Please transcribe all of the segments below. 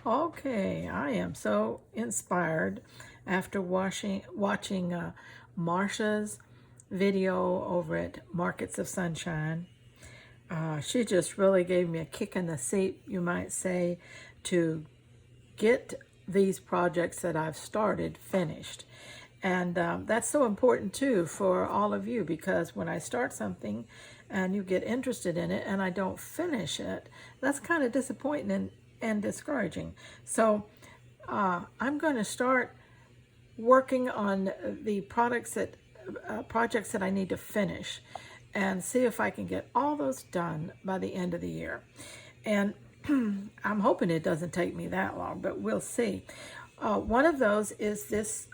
Okay, I am so inspired after watching Marsha's video over at Markets of Sunshine. She just really gave me a kick in the seat, you might say, to get these projects that I've started finished. And that's so important too for all of you, because when I start something and you get interested in it and I don't finish it, that's kind of disappointing and discouraging. So I'm going to start working on the projects that I need to finish and see if I can get all those done by the end of the year. And I'm hoping it doesn't take me that long, but we'll see. One of those is this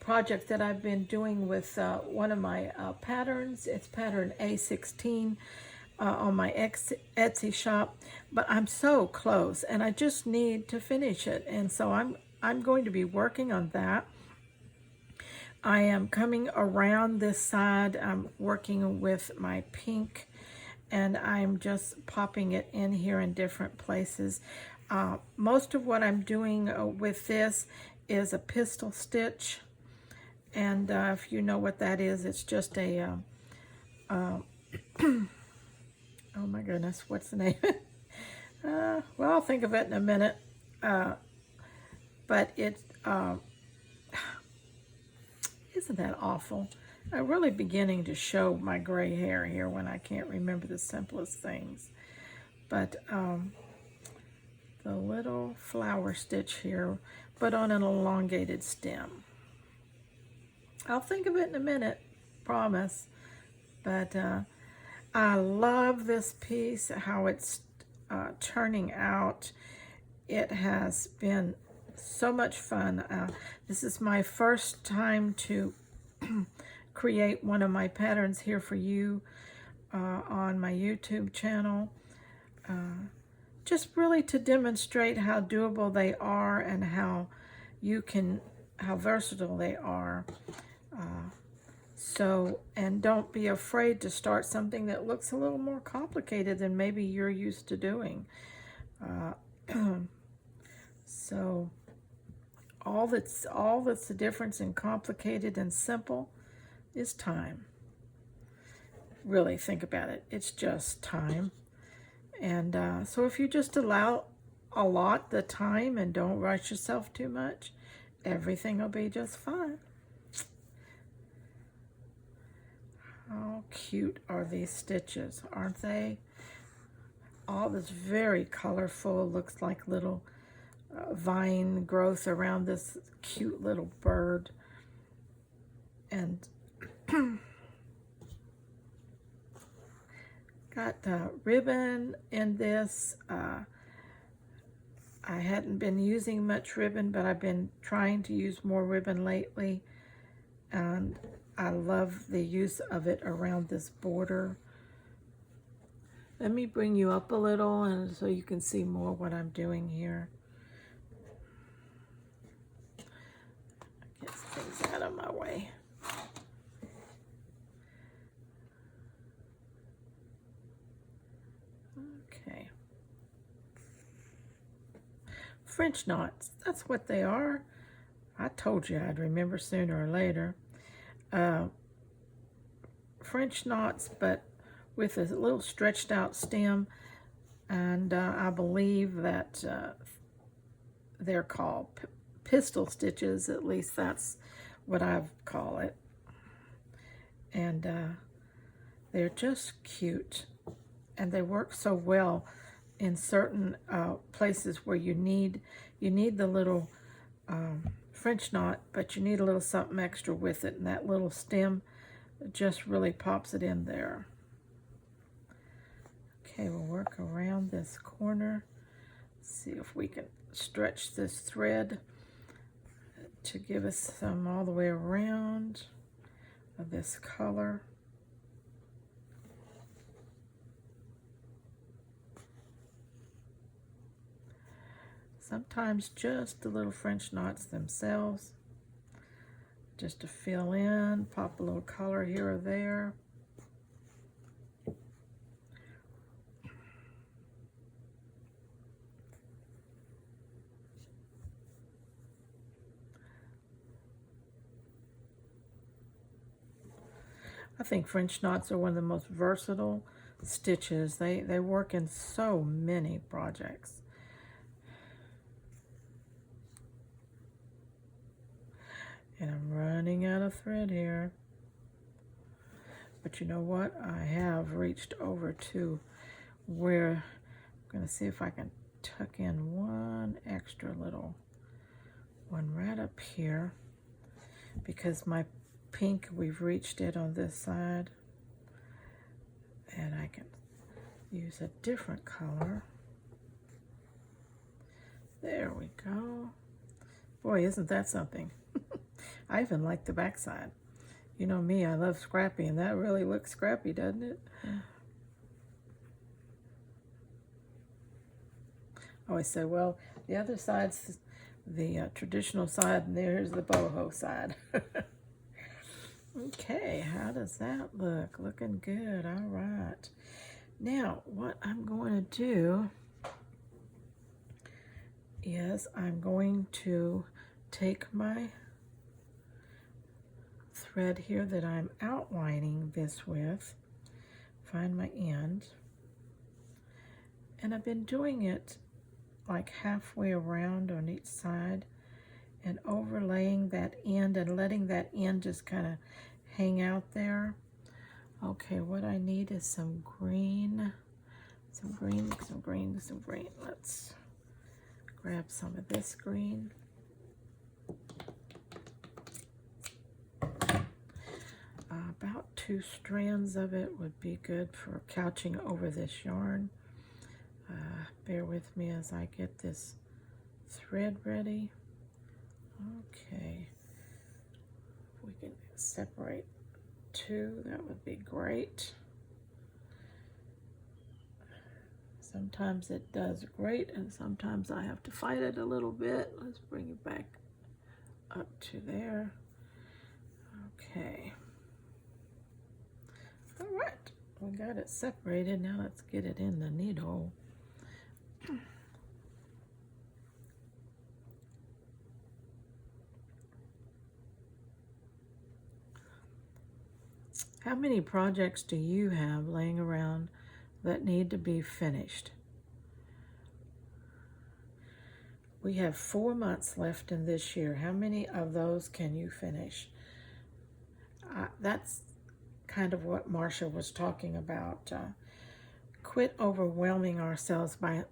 project that I've been doing with one of my patterns. It's Pattern A16 on my Etsy shop, but I'm so close and I just need to finish it. And so I'm going to be working on that. I am coming around this side. I'm working with my pink and I'm just popping it in here in different places. Most of what I'm doing with this is a pistol stitch. And if you know what that is, it's just a, oh my goodness, what's the name? Well, I'll think of it in a minute. But it, isn't that awful? I'm really beginning to show my gray hair here when I can't remember the simplest things. But the little flower stitch here, but on an elongated stem. I'll think of it in a minute, promise. But I love this piece, how it's turning out. It has been so much fun. This is my first time to create one of my patterns here for you on my YouTube channel. Just really to demonstrate how doable they are and how versatile they are. And don't be afraid to start something that looks a little more complicated than maybe you're used to doing. So all that's the difference in complicated and simple is time. Really think about it. It's just time. And so if you just allot the time and don't rush yourself too much, everything will be just fine. How cute are these stitches, aren't they? All this very colorful, looks like little vine growth around this cute little bird. And got ribbon in this. I hadn't been using much ribbon, but I've been trying to use more ribbon lately. And I love the use of it around this border. Let me bring you up a little and so you can see more what I'm doing here. Get things out of my way. Okay. French knots, that's what they are. I told you I'd remember sooner or later. French knots, but with a little stretched out stem, and I believe that they're called pistol stitches. At least that's what I call it. And they're just cute, and they work so well in certain places where you need the little French knot, but you need a little something extra with it, and that little stem just really pops it in there. Okay, we'll work around this corner. See if we can stretch this thread to give us some all the way around of this color. Sometimes just the little French knots themselves, just to fill in, pop a little color here or there. I think French knots are one of the most versatile stitches. They work in so many projects. And I'm running out of thread here. But you know what? I have reached over to where I'm going to see if I can tuck in one extra little one right up here, because my pink, we've reached it on this side, and I can use a different color. There we go. Boy, isn't that something? I even like the back side. You know me, I love scrappy, and that really looks scrappy, doesn't it? I always say, well, the other side's the traditional side, and there's the boho side. Okay, how does that look? Looking good. All right. Now, what I'm going to do is I'm going to take my thread here that I'm outlining this with, find my end, and I've been doing it like halfway around on each side and overlaying that end and letting that end just kind of hang out there. Okay, what I need is some green. Let's grab some of this green. About 2 strands of it would be good for couching over this yarn. Bear with me as I get this thread ready. Okay, if we can separate 2, that would be great. Sometimes it does great, and sometimes I have to fight it a little bit. Let's bring it back up to there. Okay. All right, we got it separated. Now let's get it in the needle. How many projects do you have laying around that need to be finished? We have 4 months left in this year. How many of those can you finish? That's kind of what Marcia was talking about. Quit overwhelming ourselves by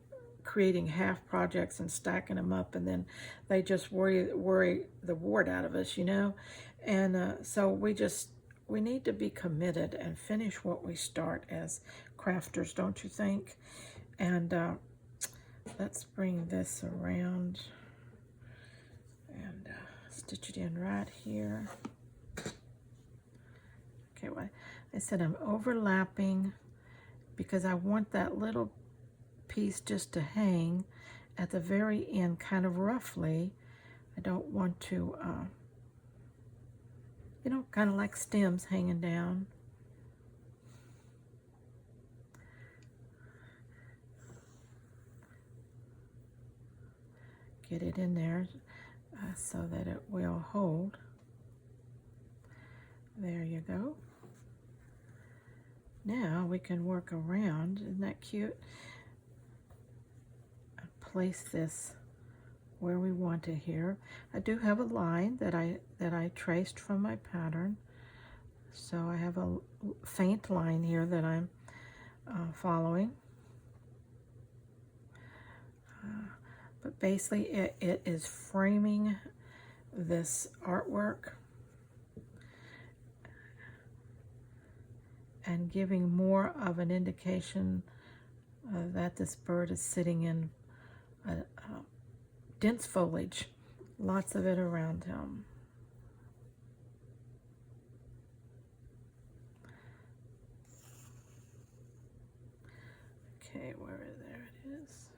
creating half projects and stacking them up, and then they just worry the wart out of us, you know? And so we need to be committed and finish what we start as crafters, don't you think? And let's bring this around and stitch it in right here. Okay, well, I said I'm overlapping because I want that little piece just to hang at the very end, kind of roughly. I don't want to, you know, kind of like stems hanging down. Get it in there so that it will hold. There you go. Now we can work around. Isn't that cute? Place this where we want it here. I do have a line that I traced from my pattern, so I have a faint line here that I'm following. But basically it is framing this artwork and giving more of an indication that this bird is sitting in dense foliage, lots of it around him. Okay, there it is.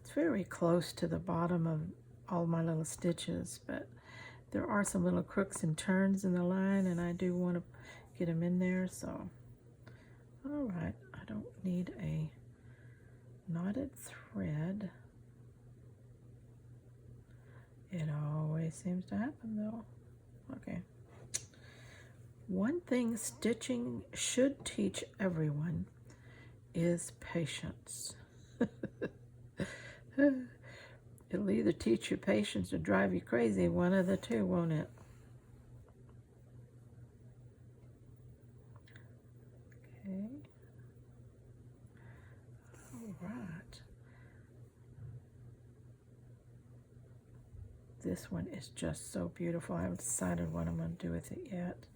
It's very close to the bottom of all my little stitches, but there are some little crooks and turns in the line, and I do want to get them in there. So, all right, I don't need a knotted thread. It always seems to happen though. Okay. One thing stitching should teach everyone is patience. It'll either teach you patience or drive you crazy, one of the two, won't it? Okay. All right. This one is just so beautiful. I haven't decided what I'm going to do with it yet.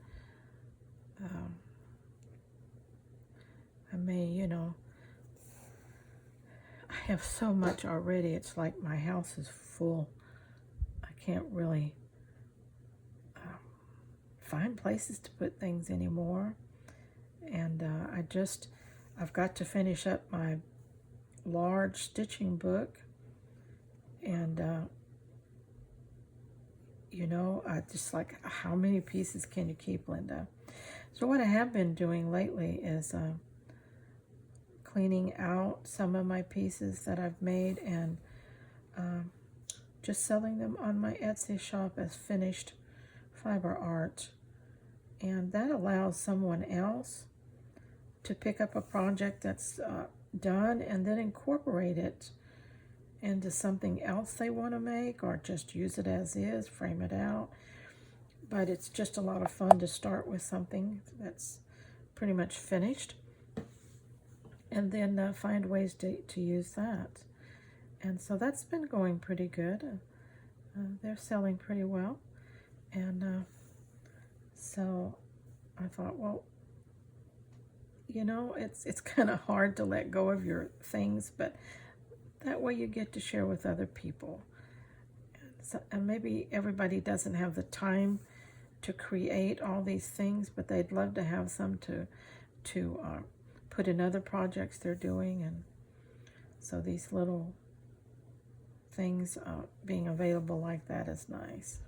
I may, you know, I have so much already. It's like my house is full. I can't really find places to put things anymore. And I've got to finish up my large stitching book. And, you know, I just like, how many pieces can you keep, Linda? So what I have been doing lately is cleaning out some of my pieces that I've made and just selling them on my Etsy shop as finished fiber art. And that allows someone else to pick up a project that's done and then incorporate it into something else they want to make, or just use it as is, frame it out. But it's just a lot of fun to start with something that's pretty much finished and then find ways to use that. And so that's been going pretty good. They're selling pretty well. And so I thought, well, you know, it's kind of hard to let go of your things, but that way you get to share with other people. And maybe everybody doesn't have the time to create all these things, but they'd love to have some to put in other projects they're doing. And so these little things being available like that is nice.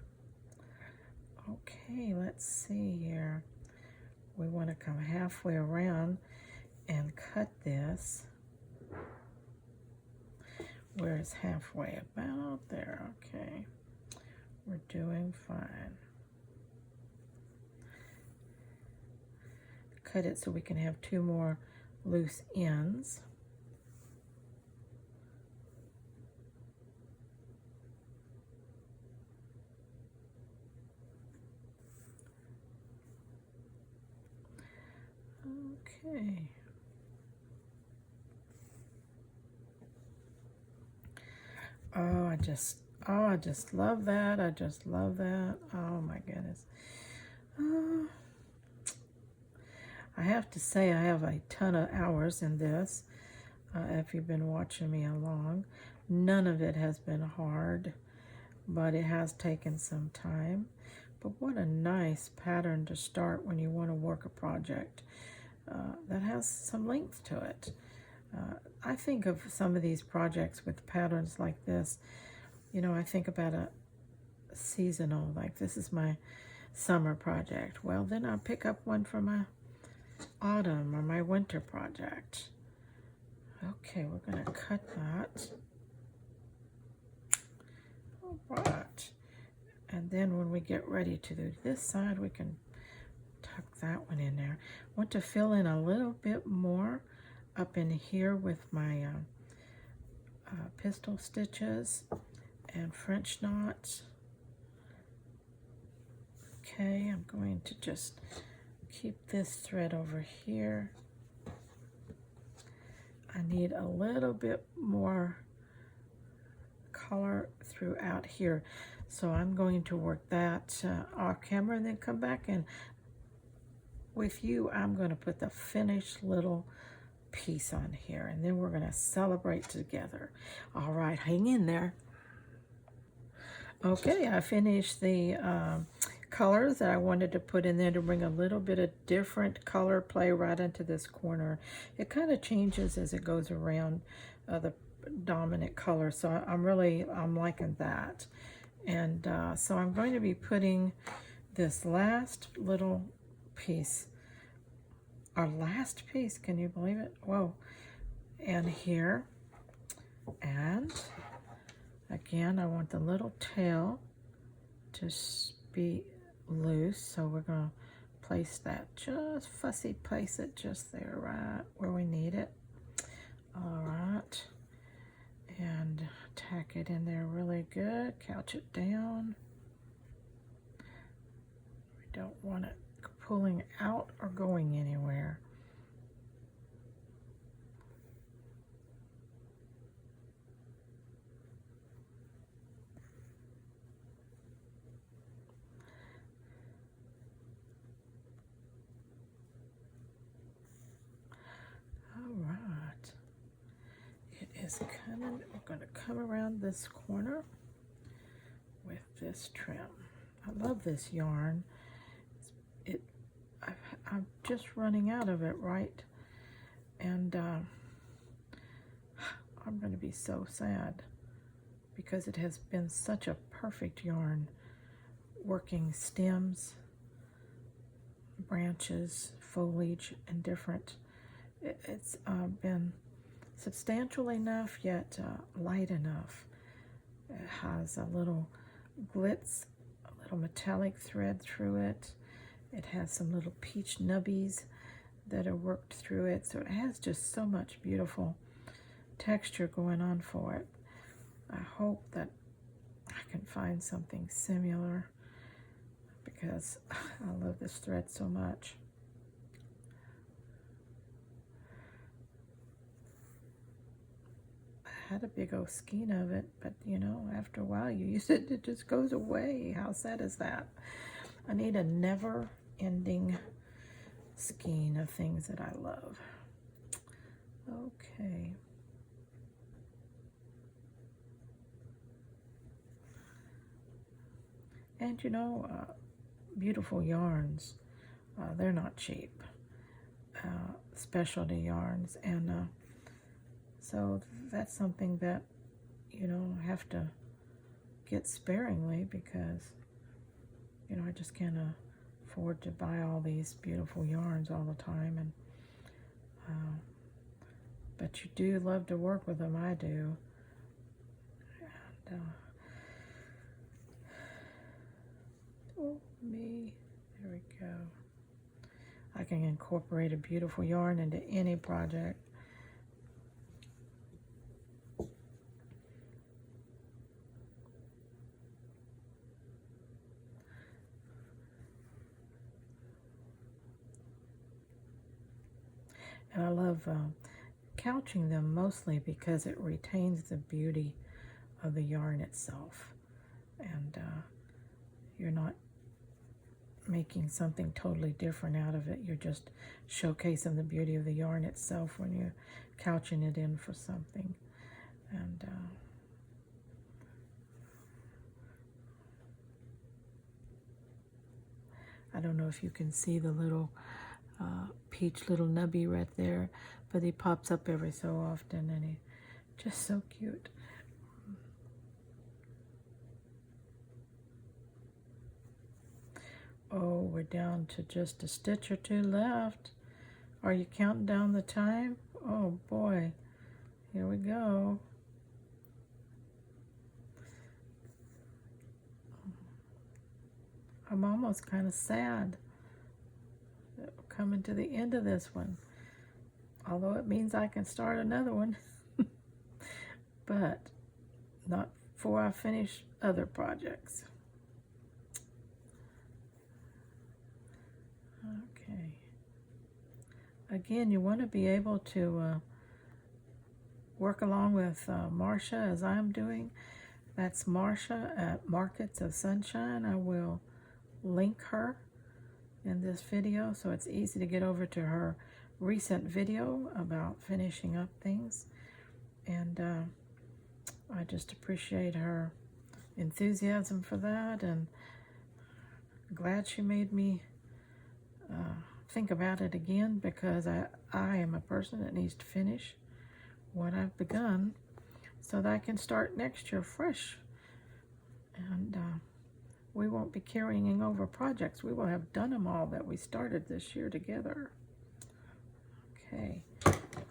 Okay, let's see here. We want to come halfway around and cut this. Where is halfway? About there. Okay, we're doing fine. Cut it so we can have two more loose ends. Okay. Oh, I just love that. I just love that. Oh my goodness. I have to say I have a ton of hours in this. If you've been watching me along, none of it has been hard, but it has taken some time. But what a nice pattern to start when you want to work a project that has some length to it. I think of some of these projects with patterns like this, you know, I think about a seasonal, like this is my summer project. Well, then I'll pick up one for my autumn or my winter project. Okay, we're going to cut that. All right. And then when we get ready to do this side, we can tuck that one in there. Want to fill in a little bit more up in here with my pistol stitches and French knots. Okay, I'm going to just keep this thread over here. I need a little bit more color throughout here, so I'm going to work that off camera and then come back, and with you I'm going to put the finished little piece on here, and then we're going to celebrate together. All right, hang in there. Okay, I finished the colors that I wanted to put in there to bring a little bit of different color play right into this corner. It kind of changes as it goes around the dominant color, so I'm liking that. And so I'm going to be putting this last little piece, our last piece, can you believe it? Whoa. And here, and again, I want the little tail to be loose, so we're going to place that, just fussy place it just there, right where we need it. All right, and tack it in there really good, couch it down. We don't want it pulling out or going anywhere. Is coming. We're going to come around this corner with this trim. I love this yarn. I'm just running out of it, right? And I'm going to be so sad because it has been such a perfect yarn, working stems, branches, foliage, and different. It's been substantial enough, yet light enough. It has a little glitz, a little metallic thread through it. It has some little peach nubbies that are worked through it. So it has just so much beautiful texture going on for it. I hope that I can find something similar because I love this thread so much. Had a big old skein of it, but you know, after a while you use it, it just goes away. How sad is that? I need a never-ending skein of things that I love. Okay. And you know, beautiful yarns, they're not cheap. Specialty yarns, and so that's something that, you know, I have to get sparingly because, you know, I just can't afford to buy all these beautiful yarns all the time. And but you do love to work with them, I do. And, oh, me, there we go. I can incorporate a beautiful yarn into any project. And I love couching them mostly because it retains the beauty of the yarn itself. And you're not making something totally different out of it. You're just showcasing the beauty of the yarn itself when you're couching it in for something. And I don't know if you can see the little peach little nubby right there, but he pops up every so often, and he's just so cute. Oh, we're down to just a stitch or two left. Are you counting down the time? Oh boy, here we go. I'm almost kind of sad that we're coming to the end of this one, although it means I can start another one, but not before I finish other projects. Okay. Again, you want to be able to work along with Marcia as I'm doing. That's Marcia at Markets of Sunshine. I will link her in this video so it's easy to get over to her recent video about finishing up things. And I just appreciate her enthusiasm for that, and glad she made me think about it again, because I am a person that needs to finish what I've begun so that I can start next year fresh. And we won't be carrying over projects. We will have done them all that we started this year together. Okay,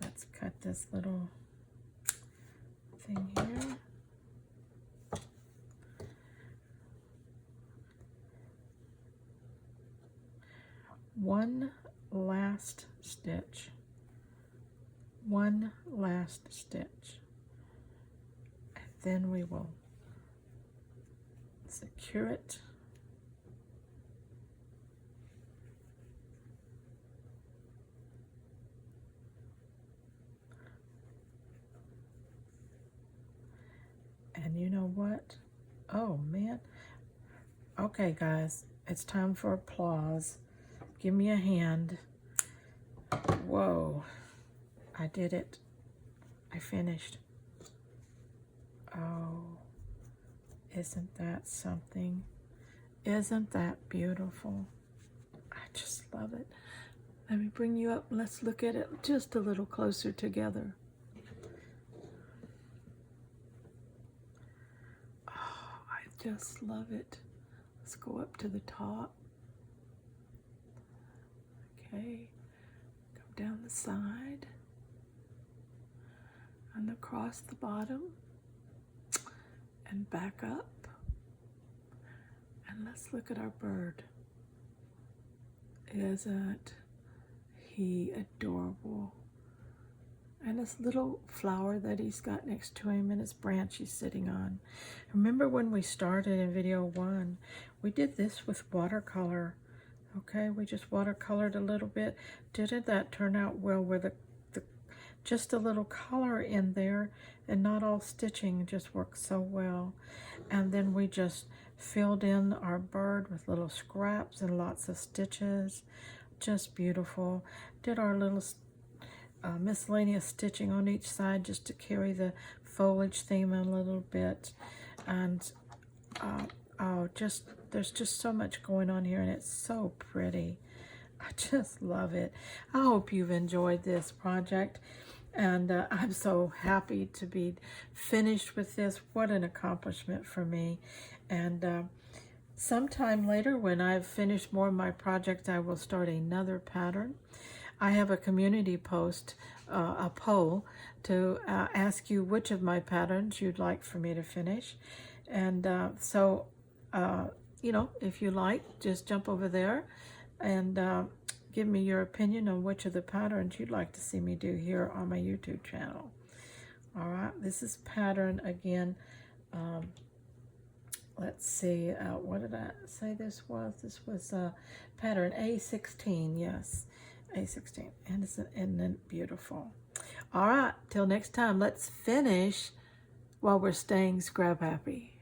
let's cut this little thing here. one last stitch, one last stitch, and then we will secure it. And you know what? Oh man. Okay guys, it's time for applause. Give me a hand. Whoa. I did it. I finished. Oh, isn't that something? Isn't that beautiful? I just love it. Let me bring you up. Let's look at it just a little closer together. Oh, I just love it. Let's go up to the top. Okay, come down the side and across the bottom and back up. And let's look at our bird. Isn't he adorable? And this little flower that he's got next to him and his branch he's sitting on. Remember when we started in video 1, we did this with watercolor. Okay, we just watercolored a little bit. Didn't that turn out well with the just a little color in there and not all stitching? Just worked so well. And then we just filled in our bird with little scraps and lots of stitches. Just beautiful. Did our little miscellaneous stitching on each side just to carry the foliage theme a little bit. And oh, there's just so much going on here, and it's so pretty. I just love it. I hope you've enjoyed this project, and I'm so happy to be finished with this. What an accomplishment for me. And sometime later, when I've finished more of my project, I will start another pattern. I have a community post, a poll, to ask you which of my patterns you'd like for me to finish. And so, you know, if you like, just jump over there and give me your opinion on which of the patterns you'd like to see me do here on my YouTube channel. All right, this is pattern again. Let's see, what did I say this was? This was pattern A16, yes, A16, and isn't it beautiful? All right, till next time, let's finish while we're staying scrap happy.